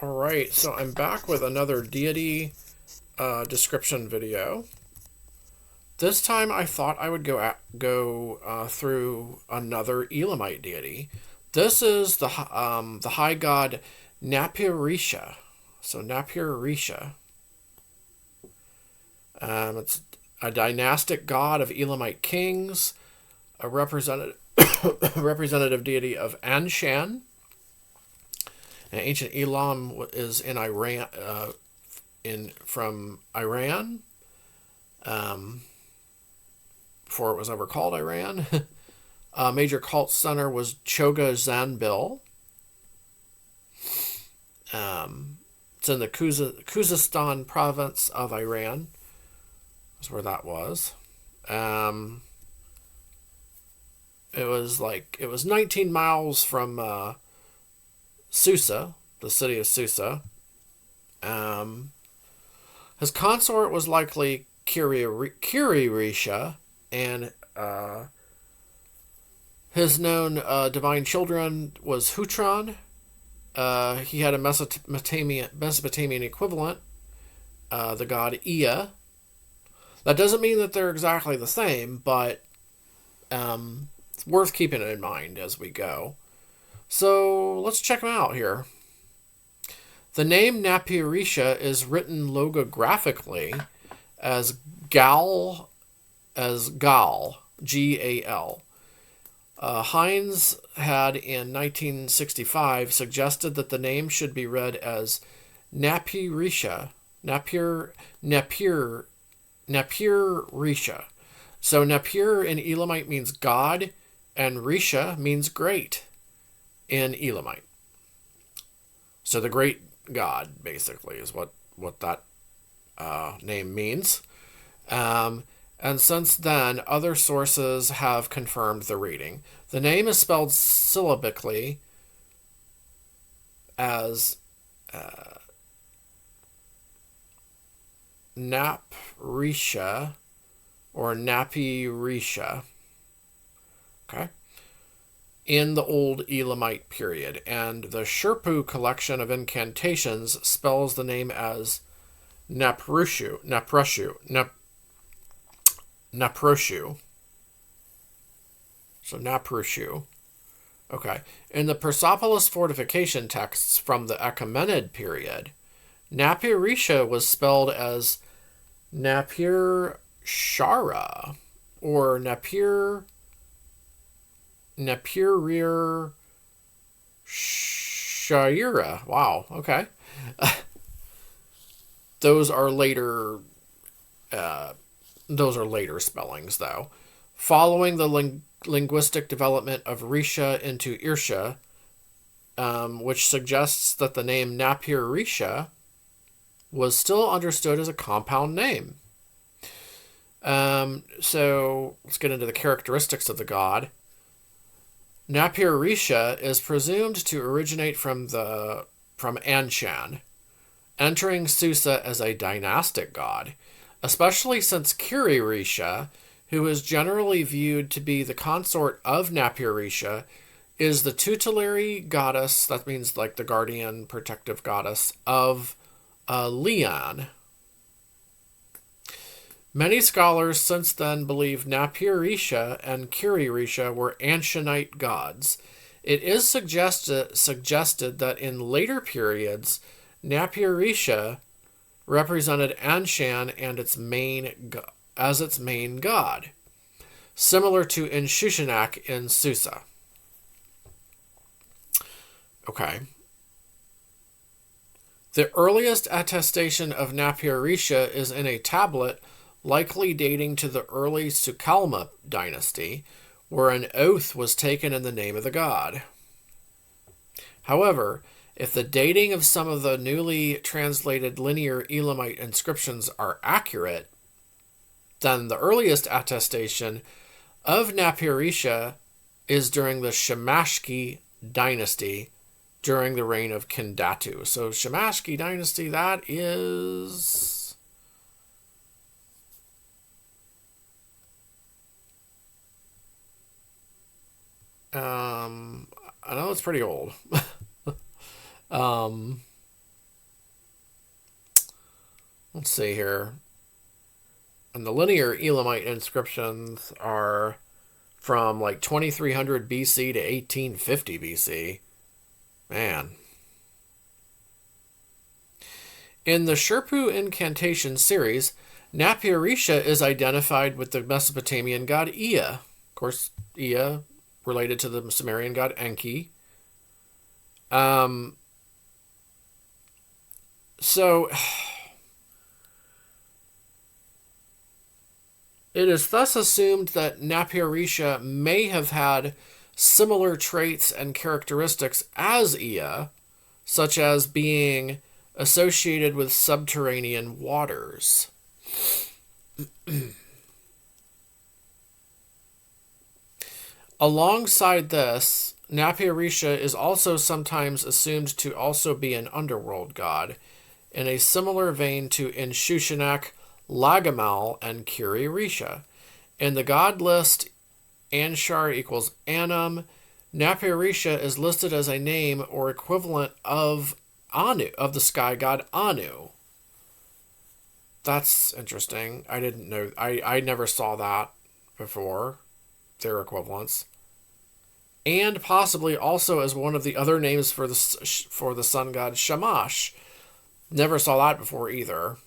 All right, so I'm back with another deity description video. This time I thought I would go through another Elamite deity. This is the high god Napirisha. So Napirisha. It's a dynastic god of Elamite kings, a representative representative deity of Anshan. And ancient Elam is in Iran, from Iran, before it was ever called Iran. A major cult center was Choga Zanbil. It's in the Khuzestan province of Iran. That's where that was. It was 19 miles from Susa, the city of Susa. His consort was likely Kiririsha, and his known divine children was Hutron. He had a Mesopotamian equivalent, the god Ea. That doesn't mean that they're exactly the same, but it's worth keeping in mind as we go. So let's check them out here. The name Napirisha is written logographically as Gal, G-A-L. Hines had in 1965 suggested that the name should be read as Napirisha, Napirisha. So Napir in Elamite means God, and Risha means great in Elamite. So the great God, basically, is what that name means. And since then, other sources have confirmed the reading. The name is spelled syllabically as Naprisha or Napirisha. Okay. In the Old Elamite period, and the Sherpu collection of incantations spells the name as Naproshu. So Naproshu. Okay. In the Persepolis fortification texts from the Achaemenid period, Napirisha was spelled as Napir Shara or Napirir Shaira. Wow. Okay. Those are later spellings, though. Following the linguistic development of Risha into Irsha, which suggests that the name Napirisha was still understood as a compound name. So let's get into the characteristics of the god. Napirisha is presumed to originate from Anshan, entering Susa as a dynastic god, especially since Kiririsha, who is generally viewed to be the consort of Napirisha, is the tutelary goddess, that means like the guardian, protective goddess, of Leon. Many scholars since then believe Napirisha and Kiririsha were Anshanite gods. It is suggested that in later periods, Napirisha represented Anshan and its main god, similar to Inshushinak in Susa. Okay. The earliest attestation of Napirisha is in a tablet likely dating to the early Sukalma dynasty, where an oath was taken in the name of the god. However, if the dating of some of the newly translated linear Elamite inscriptions are accurate, then the earliest attestation of Napirisha is during the Shemashki dynasty, during the reign of Kindatu. So Shemashki dynasty, that is... I know it's pretty old. Let's see here. And the linear Elamite inscriptions are from like 2300 BC to 1850 BC. Man. In the Sherpu Incantation series, Napirisha is identified with the Mesopotamian god Ea. Of course, Ea related to the Sumerian god Enki. So it is thus assumed that Napirisha may have had similar traits and characteristics as Ea, such as being associated with subterranean waters. Alongside this, Napirisha is also sometimes assumed to also be an underworld god, in a similar vein to Inshushinak, Lagamal, and Kiri-Risha. In the god list, Anshar equals Anum. Napirisha is listed as a name or equivalent of Anu, of the sky god Anu. That's interesting. I didn't know. I never saw that before. Their equivalents. And possibly also as one of the other names for the sun god Shamash. Never saw that before either.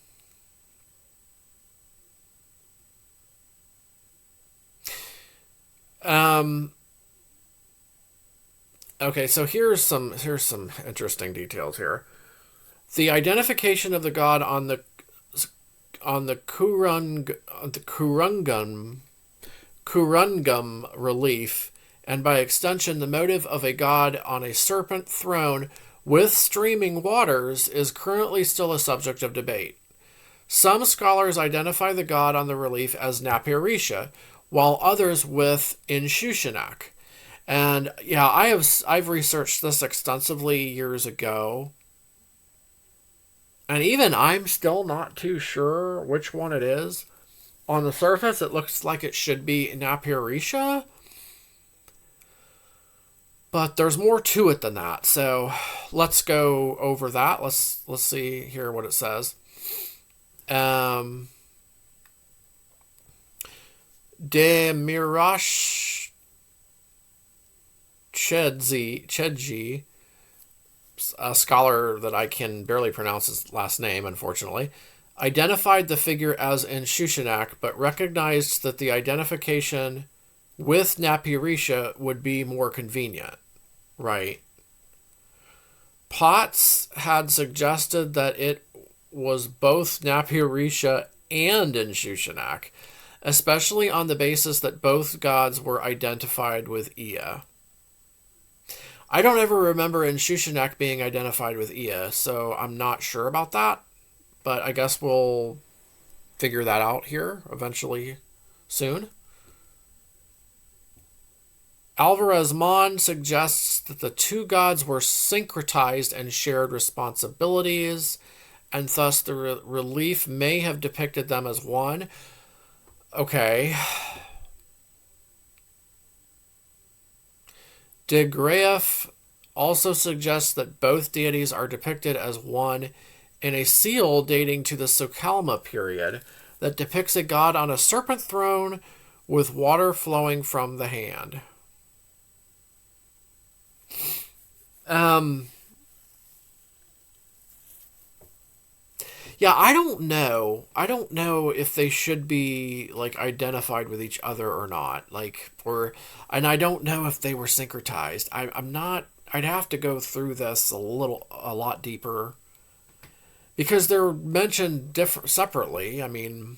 Okay, so here's some interesting details here. The identification of the god on the Kurungum relief, and by extension the motive of a god on a serpent throne with streaming waters, is currently still a subject of debate. Some scholars identify the god on the relief as Napirisha, while others with Inshushinak. And yeah, I've researched this extensively years ago. And even I'm still not too sure which one it is. On the surface, it looks like it should be Napirisha. But there's more to it than that. So let's go over that. Let's see here what it says. De Mirash Chedji, a scholar that I can barely pronounce his last name, unfortunately, identified the figure as Inshushinak, but recognized that the identification with Napirisha would be more convenient. Right. Potts had suggested that it was both Napirisha and Inshushinak, especially on the basis that both gods were identified with Ea. I don't ever remember Inshushinak being identified with Ea, so I'm not sure about that, but I guess we'll figure that out here eventually soon. Alvarez Mon suggests that the two gods were syncretized and shared responsibilities, and thus the relief may have depicted them as one. Okay. De Graef also suggests that both deities are depicted as one in a seal dating to the Sokalma period that depicts a god on a serpent throne with water flowing from the hand. Yeah, I don't know. I don't know if they should be like identified with each other or not. And I don't know if they were syncretized. I'm not. I'd have to go through this a lot deeper, because they're mentioned separately. I mean,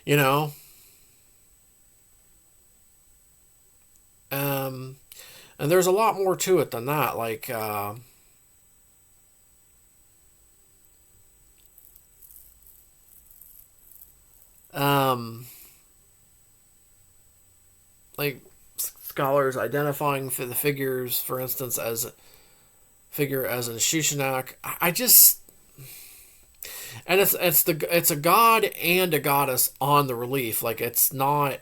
you know. And there's a lot more to it than that. Like scholars identifying for the figures, for instance, as in Shushanak. I just, and it's a god and a goddess on the relief. Like, it's not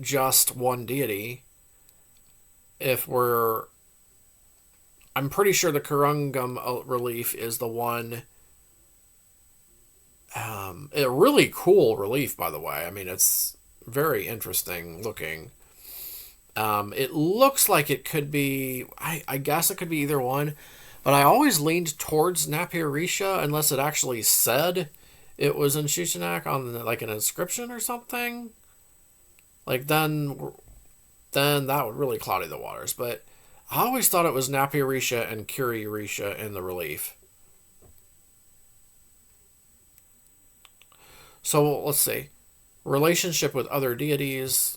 just one deity. If we're I'm pretty sure the Kurungum relief is the one. A really cool relief, by the way. I mean, it's very interesting looking. It looks like it could be. I guess it could be either one, but I always leaned towards Napirisha unless it actually said it was in Shushanak on like an inscription or something. Like then that would really cloudy the waters. But I always thought it was Napirisha and Kuririsha in the relief. So let's see. Relationship with other deities.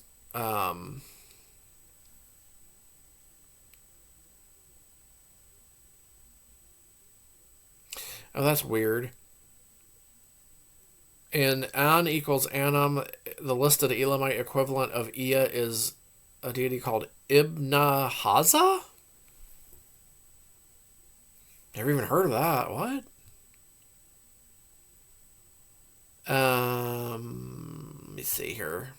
Oh, that's weird. In An equals Anum, the listed Elamite equivalent of Ea is a deity called Ibn Haza? Never even heard of that. What? Let me see here.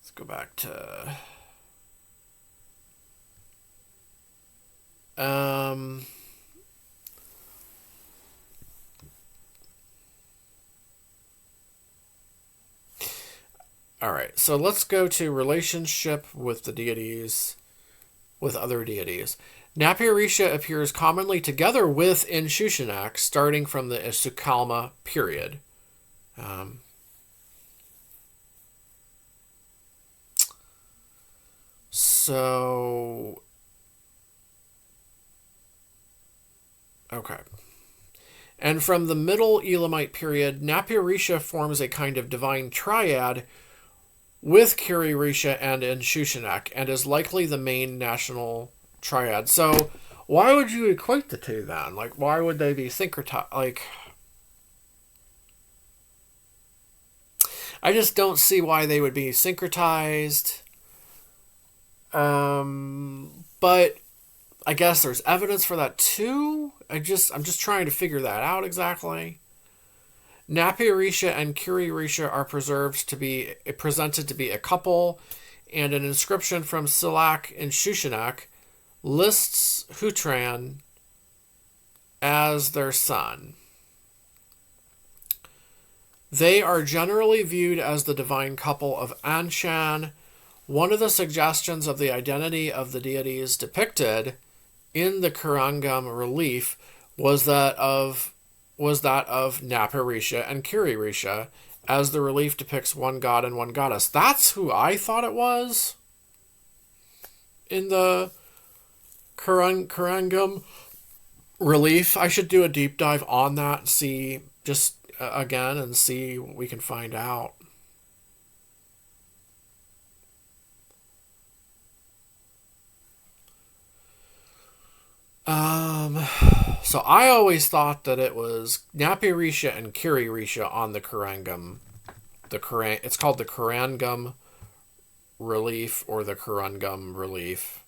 Let's go back to. All right, so let's go to relationship with the deities, with other deities. Napirisha appears commonly together with in Shushanak, starting from the Isukalma period. So, okay. And from the Middle Elamite period, Napirisha forms a kind of divine triad with Kuririsha and in Shushanak, and is likely the main national triad. So, why would you equate the two then? Like, why would they be syncretized? Like, I just don't see why they would be syncretized. But I guess there's evidence for that too. I'm just trying to figure that out exactly. Napirisha and Kuririsha are presented to be a couple, and an inscription from Silak in Shushanak lists Hutran as their son. They are generally viewed as the divine couple of Anshan. One of the suggestions of the identity of the deities depicted in the Kurungum relief was that of Napirisha and Kuririsha, as the relief depicts one god and one goddess. That's who I thought it was in the Kurungum relief. I should do a deep dive on that and see just again and see what we can find out. So I always thought that it was Napirisha and Kuririsha on the Kurungum. It's called the Kurungum relief or the Kurungum relief.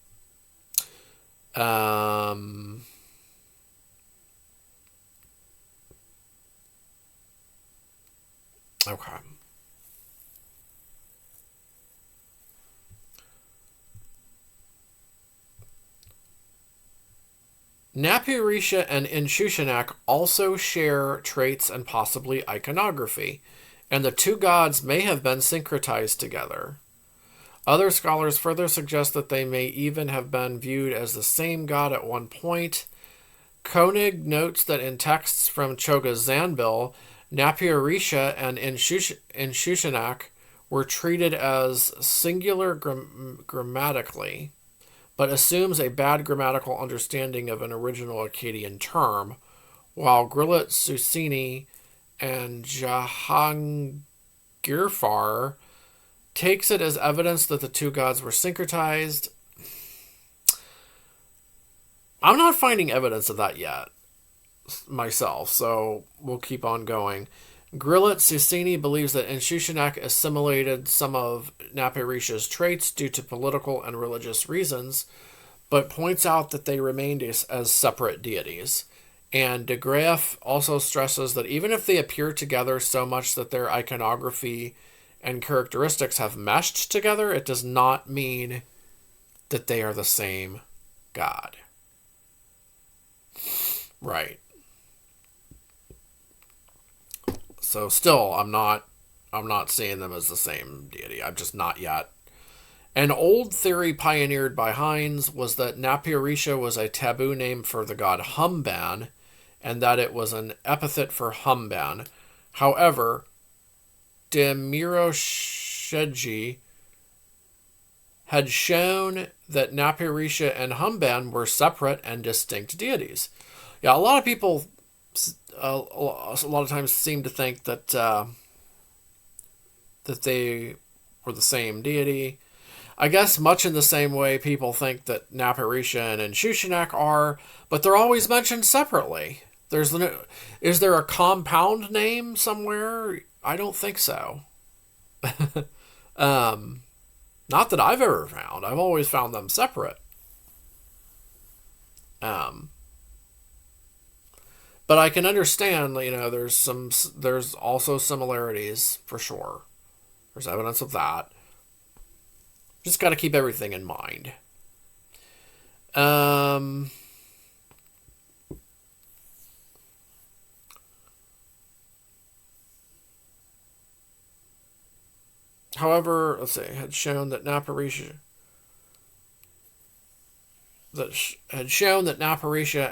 Okay. Napirisha and Inshushanak also share traits and possibly iconography, and the two gods may have been syncretized together. Other scholars further suggest that they may even have been viewed as the same god at one point. Koenig notes that in texts from Choga Zanbil, Napirisha and Inshushanak were treated as singular grammatically, but assumes a bad grammatical understanding of an original Akkadian term, while Grillet Susini and Jahangirfar takes it as evidence that the two gods were syncretized. I'm not finding evidence of that yet myself, so we'll keep on going. Grillet Susini believes that Inshushanak assimilated some of Napirisha's traits due to political and religious reasons, but points out that they remained as separate deities. And de Graaf also stresses that even if they appear together so much that their iconography and characteristics have meshed together, it does not mean that they are the same God. Right. So still, I'm not seeing them as the same deity. I'm just not yet. An old theory pioneered by Hines was that Napirisha was a taboo name for the god Humban, and that it was an epithet for Humban. However, Demirosheji had shown that Napirisha and Humban were separate and distinct deities. Yeah, a lot of people a lot of times seem to think that that they were the same deity. I guess much in the same way people think that Napirisha and Shushanak are, but they're always mentioned separately. Is there a compound name somewhere? I don't think so. Not that I've ever found. I've always found them separate. But I can understand, there's also similarities for sure. There's evidence of that. Just got to keep everything in mind. However, let's see, had shown that Napirisha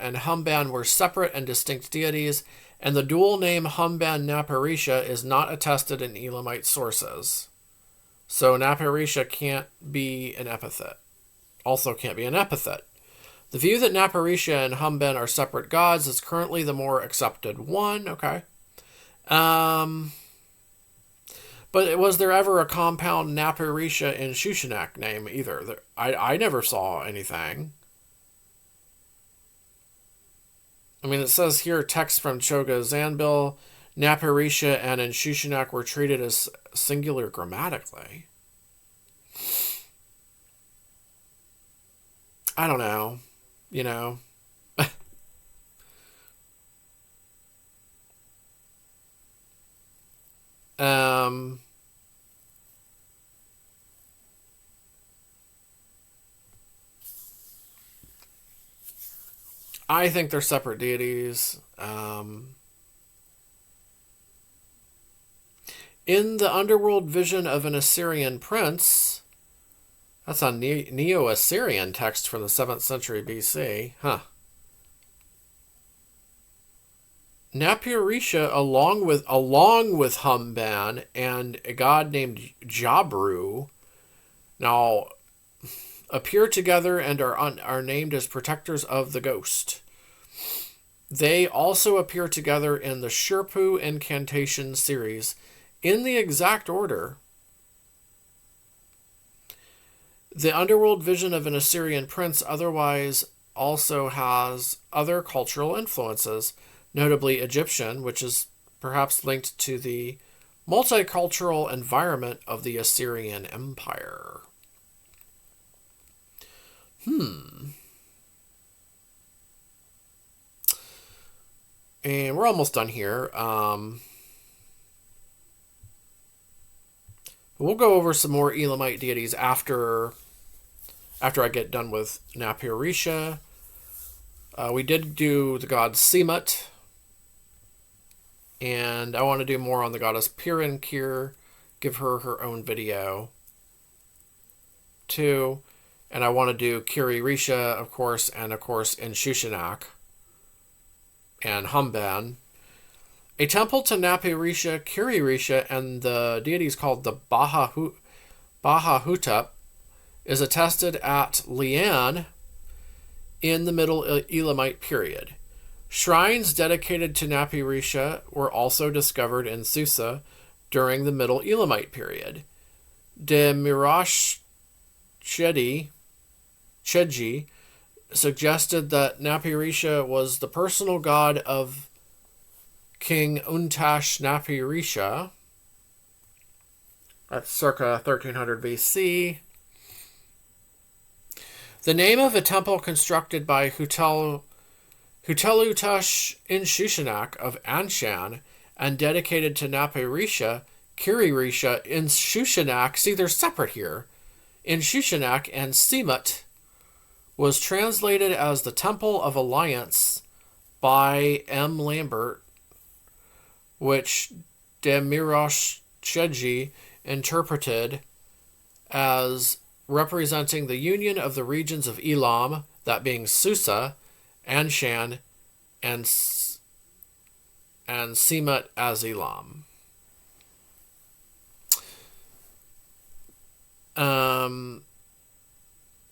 and Humban were separate and distinct deities, and the dual name Humban-Napirisha is not attested in Elamite sources. So Napirisha can't be an epithet. Also can't be an epithet. The view that Napirisha and Humban are separate gods is currently the more accepted one. Okay. But was there ever a compound Napirisha in Shushanak name either? I never saw anything. I mean, it says here, text from Choga Zanbil, Napirisha and in Shushanak were treated as singular grammatically. I don't know. I think they're separate deities. In the underworld vision of an Assyrian prince, that's a Neo-Assyrian text from the 7th century BC. Huh. Napirisha, along with Humban and a god named Jabru, now appear together and are named as protectors of the ghost. They also appear together in the Shirpu incantation series in the exact order. The underworld vision of an Assyrian prince otherwise also has other cultural influences, notably Egyptian, which is perhaps linked to the multicultural environment of the Assyrian Empire. And we're almost done here. We'll go over some more Elamite deities after I get done with Napirisha. We did do the god Seemut, and I want to do more on the goddess Pirinkir, give her her own video too. And I want to do Kiririsha, of course, and of course in Shushanak and Humban. A temple to Napirisha, Kiririsha, and the deities called the Bahahutup is attested at Lian in the Middle Elamite period. Shrines dedicated to Napirisha were also discovered in Susa during the Middle Elamite period. Demirosheji suggested that Napirisha was the personal god of King Untash Napirisha. That's circa 1300 BC. The name of a temple constructed by Hutelutash in Shushanak of Anshan and dedicated to Napirisha, Kiririsha in Shushanak, see they're separate here, in Shushanak, and Seemut was translated as the Temple of Alliance by M. Lambert, which Napirisha interpreted as representing the union of the regions of Elam, that being Susa, Anshan, and Semat as Elam.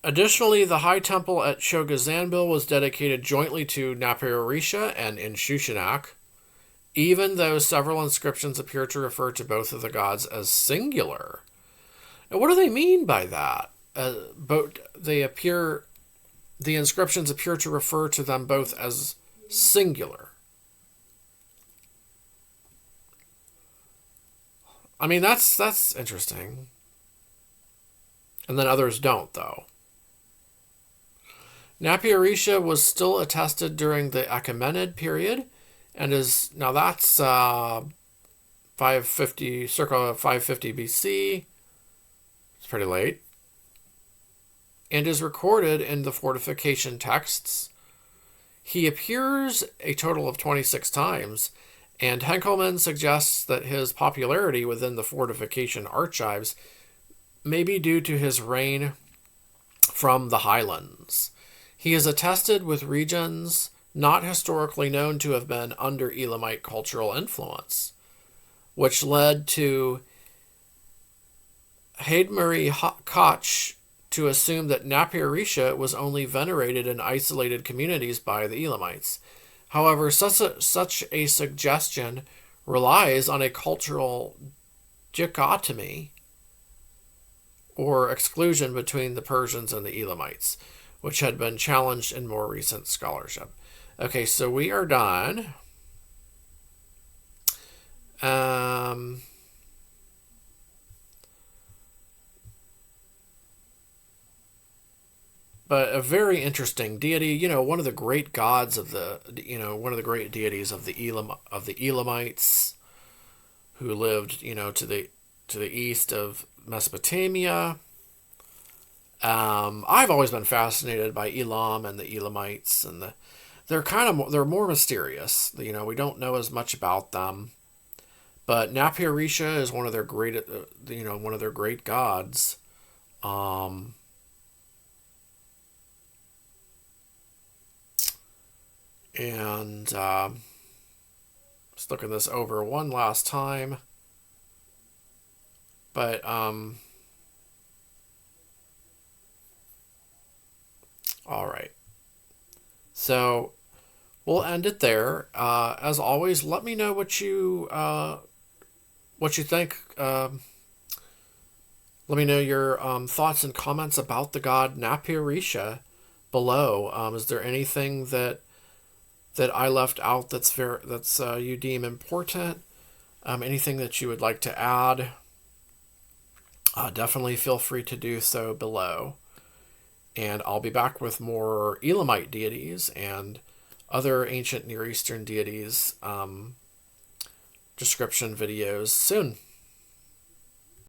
Additionally, the High Temple at Shogazanbil was dedicated jointly to Napirisha and Inshushinak, even though several inscriptions appear to refer to both of the gods as singular. Now, what do they mean by that? The inscriptions appear to refer to them both as singular. I mean, that's interesting. And then others don't, though. Napirisha was still attested during the Achaemenid period, and is now that's 550, circa 550 BC. It's pretty late, and is recorded in the fortification texts. He appears a total of 26 times, and Henkelman suggests that his popularity within the fortification archives may be due to his reign from the highlands. He is attested with regions not historically known to have been under Elamite cultural influence, which led to Haidmari Koch to assume that Napirisha was only venerated in isolated communities by the Elamites. However, such a suggestion relies on a cultural dichotomy or exclusion between the Persians and the Elamites, which had been challenged in more recent scholarship. Okay, so we are done. But a very interesting deity, one of the great gods of one of the great deities of the Elamites, who lived, to the east of Mesopotamia. I've always been fascinated by Elam and the Elamites, and they're more mysterious. We don't know as much about them, but Napirisha is one of their great gods. And just looking this over one last time, but all right. So we'll end it there. As always, let me know what you think. Let me know your thoughts and comments about the god Napirisha below. Is there anything that I left out that's you deem important? Anything that you would like to add? Definitely feel free to do so below. And I'll be back with more Elamite deities and other ancient Near Eastern deities description videos soon.